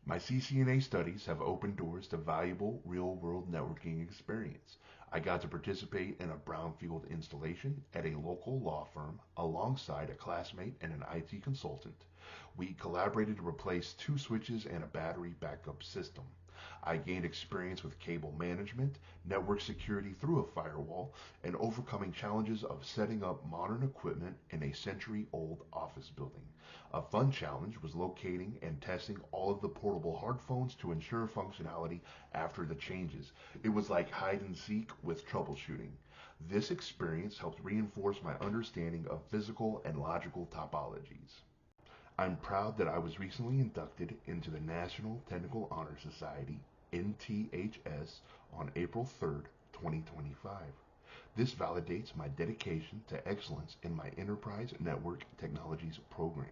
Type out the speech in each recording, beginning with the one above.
My CCNA studies have opened doors to valuable real-world networking experience. I got to participate in a Brownfield installation at a local law firm alongside a classmate and an IT consultant. We collaborated to replace 2 switches and a battery backup system. I gained experience with cable management, network security through a firewall, and overcoming challenges of setting up modern equipment in a century-old office building. A fun challenge was locating and testing all of the portable hard phones to ensure functionality after the changes. It was like hide and seek with troubleshooting. This experience helped reinforce my understanding of physical and logical topologies. I'm proud that I was recently inducted into the National Technical Honor Society, NTHS, on April 3rd, 2025. This validates my dedication to excellence in my Enterprise Network Technologies program.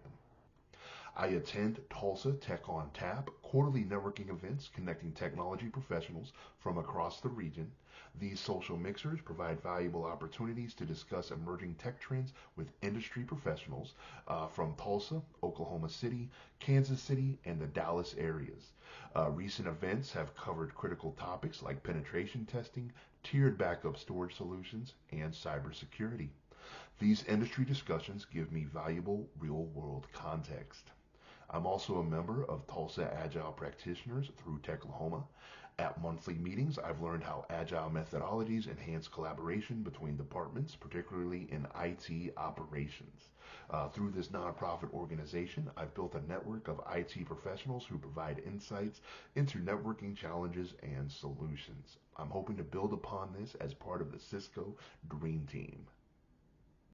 I attend Tulsa Tech on Tap, quarterly networking events connecting technology professionals from across the region. These social mixers provide valuable opportunities to discuss emerging tech trends with industry professionals from Tulsa, Oklahoma City, Kansas City, and the Dallas areas. Recent events have covered critical topics like penetration testing, tiered backup storage solutions, and cybersecurity. These industry discussions give me valuable real-world context. I'm also a member of Tulsa Agile Practitioners through Techlahoma. At monthly meetings, I've learned how agile methodologies enhance collaboration between departments, particularly in IT operations. Through this nonprofit organization, I've built a network of IT professionals who provide insights into networking challenges and solutions. I'm hoping to build upon this as part of the Cisco Dream Team.